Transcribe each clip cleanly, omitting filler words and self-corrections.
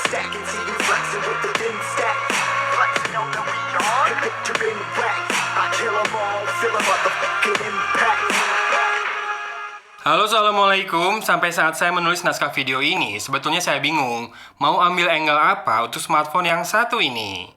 stacking, see you flexing with the thin stack. Flexing on the beyond. And picture in whack. I kill 'em all, feel a motherfucking impact. Halo, assalamualaikum. Sampai saat saya menulis naskah video ini, sebetulnya saya bingung mau ambil angle apa untuk smartphone yang satu ini.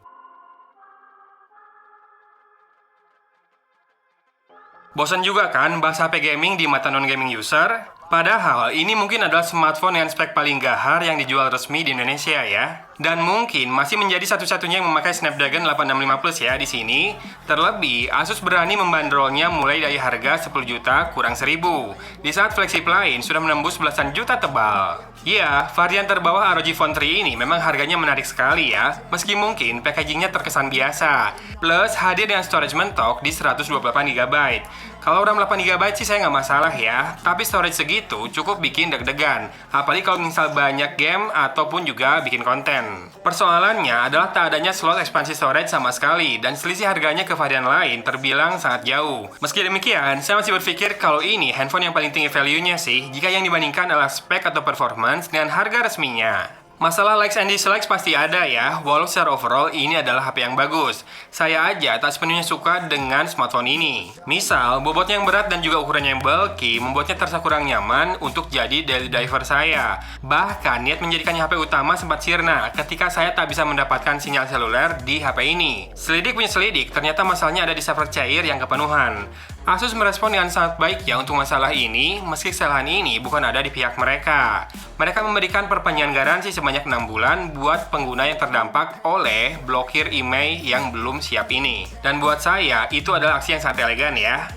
Bosan juga kan bahas HP gaming di mata non-gaming user? Padahal ini mungkin adalah smartphone dengan spek paling gahar yang dijual resmi di Indonesia ya. Dan mungkin masih menjadi satu-satunya yang memakai Snapdragon 865 Plus ya di sini. Terlebih, Asus berani membandrolnya mulai dari harga 10 juta kurang 1000. Di saat flagship lain sudah menembus belasan juta tebal. Ya, varian terbawah ROG Phone 3 ini memang harganya menarik sekali ya. Meski mungkin packagingnya terkesan biasa. Plus hadir dengan storage mentok di 128 GB. Kalau RAM 8 GB sih saya nggak masalah ya, tapi storage segitu cukup bikin deg-degan. Apalagi kalau misal banyak game ataupun juga bikin konten. Persoalannya adalah tak adanya slot ekspansi storage sama sekali, dan selisih harganya ke varian lain terbilang sangat jauh. Meski demikian, saya masih berpikir kalau ini handphone yang paling tinggi value-nya sih, jika yang dibandingkan adalah spek atau performance dengan harga resminya. Masalah likes and dislikes pasti ada ya, walau secara overall ini adalah HP yang bagus. Saya aja tak sepenuhnya suka dengan smartphone ini. Misal, bobotnya yang berat dan juga ukurannya yang bulky membuatnya terasa kurang nyaman untuk jadi daily driver saya. Bahkan niat menjadikannya HP utama sempat sirna ketika saya tak bisa mendapatkan sinyal seluler di HP ini. Selidik punya selidik, ternyata masalahnya ada di server cair yang kepenuhan. Asus merespon dengan sangat baik ya untuk masalah ini, meski kesalahan ini bukan ada di pihak mereka. Mereka memberikan perpanjangan garansi sebanyak 6 bulan buat pengguna yang terdampak oleh blokir email yang belum siap ini. Dan buat saya, itu adalah aksi yang sangat elegan ya.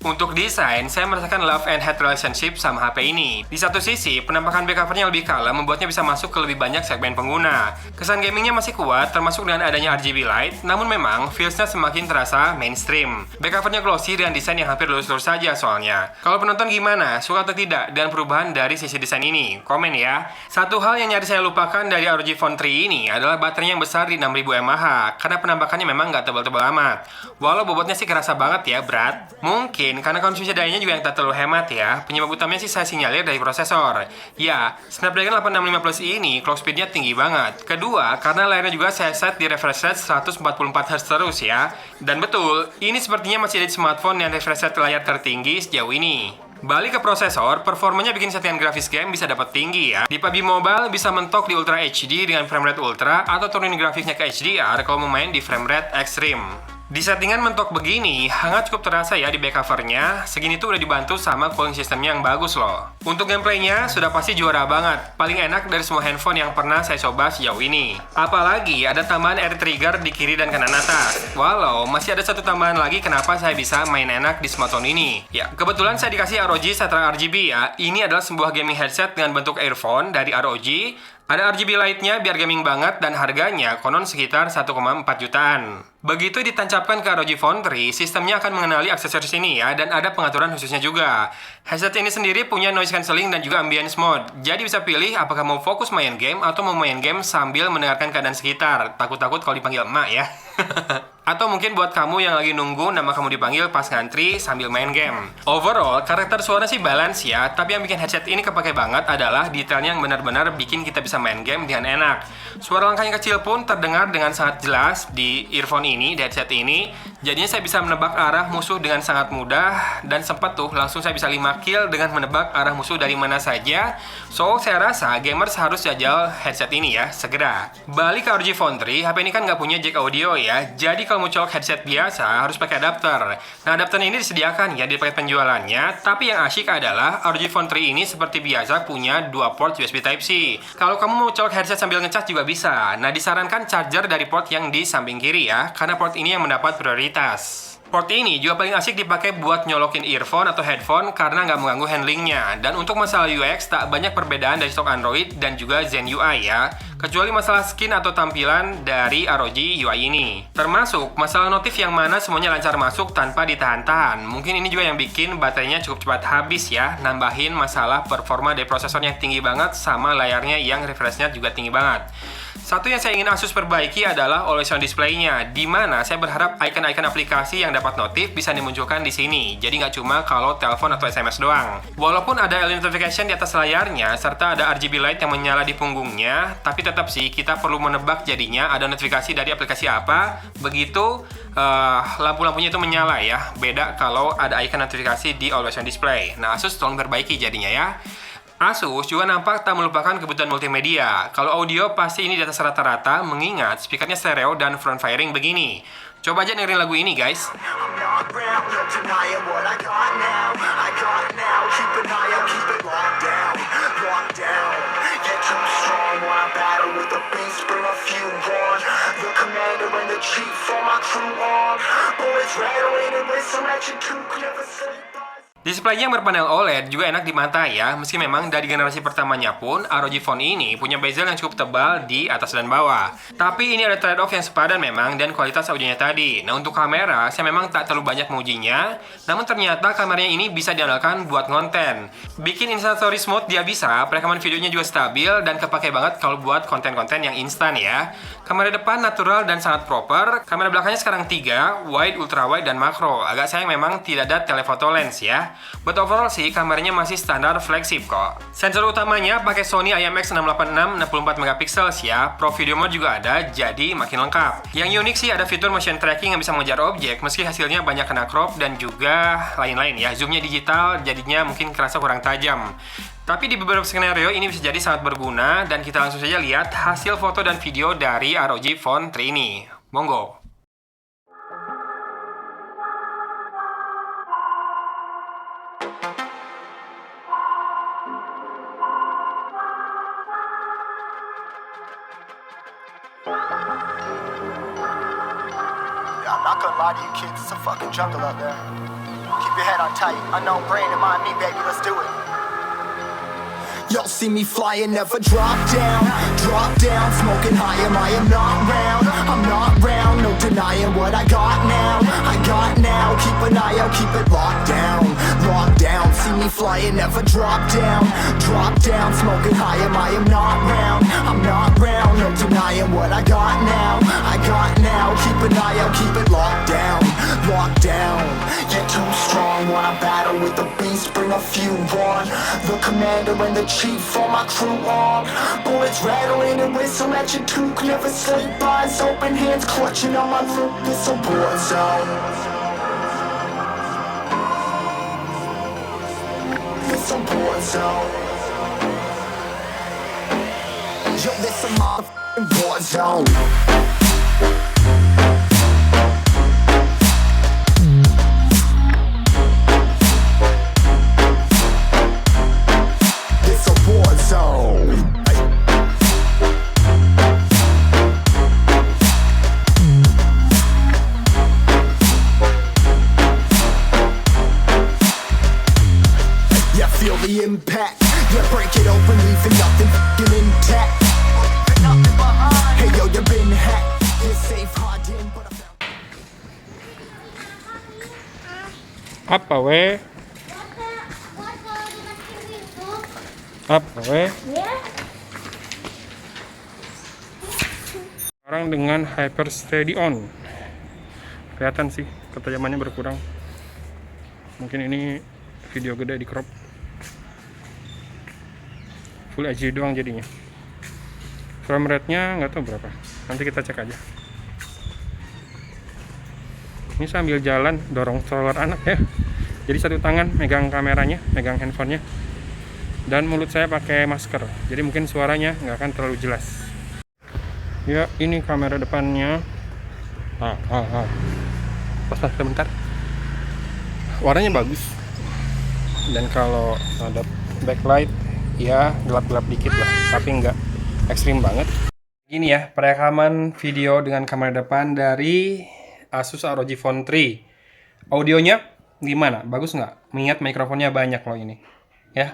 Untuk desain, saya merasakan love and hate relationship sama HP ini. Di satu sisi, penampakan back covernya lebih kalem membuatnya bisa masuk ke lebih banyak segmen pengguna. Kesan gamingnya masih kuat, termasuk dengan adanya RGB light, namun memang feelsnya semakin terasa mainstream. Back covernya glossy dengan desain yang hampir lurus-lurus saja soalnya. Kalau penonton gimana? Suka atau tidak dengan perubahan dari sisi desain ini? Komen ya. Satu hal yang nyaris saya lupakan dari ROG Phone 3 ini adalah baterainya yang besar di 6000 mAh, karena penampakannya memang nggak tebal-tebal amat. Walau bobotnya sih kerasa banget ya, berat. Mungkin karena konsumsi dayanya juga yang tak terlalu hemat ya. Penyebab utamanya sih saya sinyalir dari prosesor. Ya, Snapdragon 865 Plus ini clock speednya tinggi banget. Kedua, karena layarnya juga saya set di refresh rate 144Hz terus ya. Dan betul, ini sepertinya masih ada di smartphone yang refresh rate layar tertinggi sejauh ini. Balik ke prosesor, performanya bikin settingan grafis game bisa dapat tinggi ya. Di PUBG Mobile bisa mentok di Ultra HD dengan frame rate ultra atau turunin grafisnya ke HDR kalau mau main di frame rate extreme. Di settingan mentok begini, hangat cukup terasa ya di back covernya. Segini tuh udah dibantu sama cooling systemnya yang bagus loh. Untuk gameplaynya sudah pasti juara banget. Paling enak dari semua handphone yang pernah saya coba sejauh ini. Apalagi ada tambahan air trigger di kiri dan kanan atas. Walau masih ada satu tambahan lagi kenapa saya bisa main enak di smartphone ini. Ya, kebetulan saya dikasih ROG Satra RGB ya. Ini adalah sebuah gaming headset dengan bentuk earphone dari ROG. Ada RGB light-nya biar gaming banget dan harganya konon sekitar 1,4 jutaan. Begitu ditancapkan ke ROG Phone 3, sistemnya akan mengenali aksesoris ini ya, dan ada pengaturan khususnya juga. Headset ini sendiri punya noise cancelling dan juga ambience mode. Jadi bisa pilih apakah mau fokus main game atau mau main game sambil mendengarkan keadaan sekitar. Takut-takut kalau dipanggil emak ya. Atau mungkin buat kamu yang lagi nunggu nama kamu dipanggil pas ngantri sambil main game. Overall, karakter suara sih balance ya, tapi yang bikin headset ini kepake banget adalah detailnya yang benar-benar bikin kita bisa main game dengan enak. Suara langkahnya kecil pun terdengar dengan sangat jelas di earphone ini, di headset ini. Jadinya saya bisa menebak arah musuh dengan sangat mudah, dan sempat tuh langsung saya bisa 5 kill dengan menebak arah musuh dari mana saja. So, saya rasa gamers harus jajal headset ini ya, segera. Balik ke ROG Phone 3, HP ini kan nggak punya jack audio ya, jadi kalau mau colok headset biasa harus pakai adapter. Nah, adapter ini disediakan ya di paket penjualannya, tapi yang asyik adalah ROG Phone 3 ini seperti biasa punya 2 port USB Type-C. Kalau kamu mau colok headset sambil ngecas juga bisa. Nah, disarankan charger dari port yang di samping kiri ya, karena port ini yang mendapat prioritas. Port ini juga paling asik dipakai buat nyolokin earphone atau headphone karena nggak mengganggu handlingnya. Dan untuk masalah UX, tak banyak perbedaan dari stok Android dan juga Zen UI ya. Kecuali masalah skin atau tampilan dari ROG UI ini. Termasuk masalah notif yang mana semuanya lancar masuk tanpa ditahan-tahan. Mungkin ini juga yang bikin baterainya cukup cepat habis ya. Nambahin masalah performa dari prosesornya yang tinggi banget sama layarnya yang refreshnya juga tinggi banget. Satu yang saya ingin Asus perbaiki adalah always on display-nya, di mana saya berharap icon-icon aplikasi yang dapat notif bisa dimunculkan di sini. Jadi nggak cuma kalau telepon atau SMS doang. Walaupun ada early notification di atas layarnya, serta ada RGB light yang menyala di punggungnya, tapi tetap sih kita perlu menebak jadinya ada notifikasi dari aplikasi apa. Begitu lampu-lampunya itu menyala ya. Beda kalau ada icon notifikasi di Always On Display. Nah, Asus tolong perbaiki jadinya ya. Asus juga nampak tak melupakan kebutuhan multimedia. Kalau audio pasti ini di atas rata-rata, mengingat speakernya stereo dan front firing begini. Coba aja dengerin lagu ini, guys. I'm not around, no denying what I got now. I got now, keep an eye out, keep it locked down, locked down. Get too strong when I battle with the beast, bring a few on. The commander and the chief for my crew on. Bullets rattling and whistle at you too, never sleep. Displaynya yang berpanel OLED juga enak di mata ya, meski memang dari generasi pertamanya pun ROG Phone ini punya bezel yang cukup tebal di atas dan bawah. Tapi ini ada trade-off yang sepadan memang dan kualitas audionya tadi. Nah, untuk kamera, saya memang tak terlalu banyak mengujinya, namun ternyata kameranya ini bisa diandalkan buat konten. Bikin instastory smooth dia bisa, perekaman videonya juga stabil dan kepake banget kalau buat konten-konten yang instan ya. Kamera depan natural dan sangat proper, kamera belakangnya sekarang 3, wide, ultrawide, dan makro. Agak sayang memang tidak ada telephoto lens ya. But overall sih kameranya masih standar flagship kok. Sensor utamanya pakai Sony IMX686 64 megapiksel ya. Pro video mode juga ada, jadi makin lengkap. Yang unik sih ada fitur motion tracking yang bisa mengejar objek, meski hasilnya banyak kena crop dan juga lain-lain ya. Zoomnya digital, jadinya mungkin kerasa kurang tajam. Tapi di beberapa skenario ini bisa jadi sangat berguna dan kita langsung saja lihat hasil foto dan video dari ROG Phone 3 ini. Monggo. I'm not gonna lie to you kids, it's a fucking jungle out there. Keep your head on tight, unknown brain and mind me, baby, let's do it. Y'all see me flying, never drop down, smoking high, I am not round, I'm not round, no denying what I got now, keep an eye out, keep it locked down, see me flying, never drop down, smoking high, I am not round, I'm not round, no denying what I got now, keep an eye out, keep it locked down, get too strong when I battle with the beast, bring a few on, the commander and the chief for my crew on. Bullets rattling and whistle at your toque. Never sleep, eyes open, hands clutching on my loop. It's a war zone. It's a war zone. Yo, this a motherfucking war zone. Feel the impact, yeah, break it open, leaving nothing f***ing intact. Hey yo, you been hacked, you're safe, hard in, but I found... Apa we? Apa we? Sekarang dengan Hyper Steady On. Kelihatan sih ketajamannya berkurang. Mungkin ini video gede di crop. Full HD doang jadinya. Frame rate-nya nggak tahu berapa. Nanti kita cek aja. Ini sambil jalan dorong stroller anak ya. Jadi satu tangan megang kameranya, megang handphonenya, dan mulut saya pakai masker. Jadi mungkin suaranya nggak akan terlalu jelas. Ya, ini kamera depannya. Pas sebentar. Warnanya bagus. Dan kalau ada backlight ya gelap-gelap dikit lah, tapi nggak ekstrim banget. Gini ya, perekaman video dengan kamera depan dari Asus ROG Phone 3. Audionya gimana? Bagus nggak? Mengingat mikrofonnya banyak loh ini. Ya.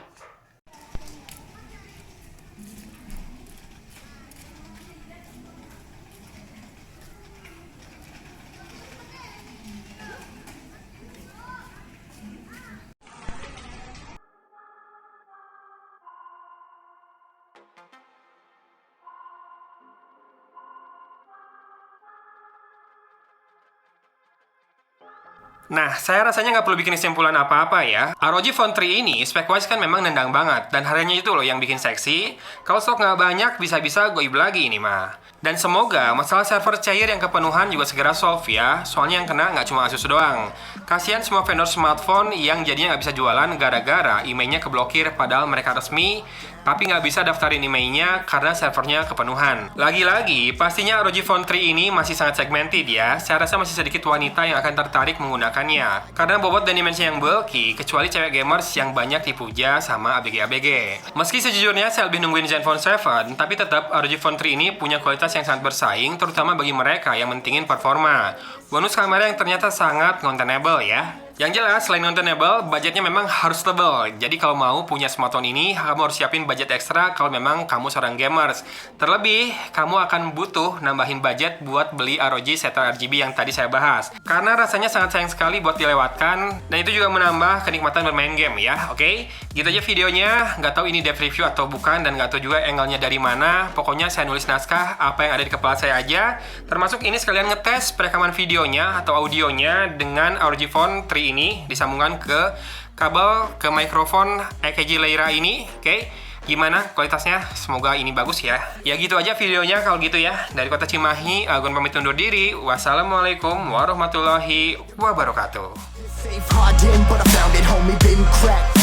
Nah, saya rasanya nggak perlu bikin kesimpulan apa-apa ya. ROG Phone 3 ini spek-wise kan memang nendang banget, dan harganya itu loh yang bikin seksi. Kalau stok nggak banyak, bisa-bisa goib lagi ini mah. Dan semoga masalah server cair yang kepenuhan juga segera solve ya, soalnya yang kena nggak cuma Asus doang. Kasihan semua vendor smartphone yang jadinya nggak bisa jualan gara-gara emailnya keblokir padahal mereka resmi, tapi nggak bisa daftarin emailnya karena servernya kepenuhan. Lagi-lagi, pastinya ROG Phone 3 ini masih sangat segmented ya. Saya rasa masih sedikit wanita yang akan tertarik menggunakannya. Karena bobot dan dimensi yang bulky, kecuali cewek gamers yang banyak dipuja sama ABG-ABG. Meski sejujurnya saya lebih nungguin Zenfone 7, tapi tetap ROG Phone 3 ini punya kualitas yang sangat bersaing, terutama bagi mereka yang mentingin performa. Bonus kamera yang ternyata sangat ngontenable ya. Yang jelas, selain ngontenable, budgetnya memang harus tebal. Jadi kalau mau punya smartphone ini, kamu harus siapin budget ekstra kalau memang kamu seorang gamers. Terlebih, kamu akan butuh nambahin budget buat beli ROG Zetra RGB yang tadi saya bahas. Karena rasanya sangat sayang sekali buat dilewatkan, dan itu juga menambah kenikmatan bermain game ya, oke? Gitu aja videonya, nggak tahu ini dev review atau bukan, dan nggak tahu juga angle-nya dari mana. Pokoknya saya nulis naskah apa yang ada di kepala saya aja. Termasuk ini sekalian ngetes perekaman videonya atau audionya dengan ROG Phone 3 ini disambungkan ke kabel ke mikrofon EKG Lyra ini, oke? Gimana kualitasnya? Semoga ini bagus ya. Ya gitu aja videonya kalau gitu ya. Dari Kota Cimahi, Agun pamit undur diri. Wassalamualaikum warahmatullahi wabarakatuh. Safe hardened, but I found it, homie, been cracked.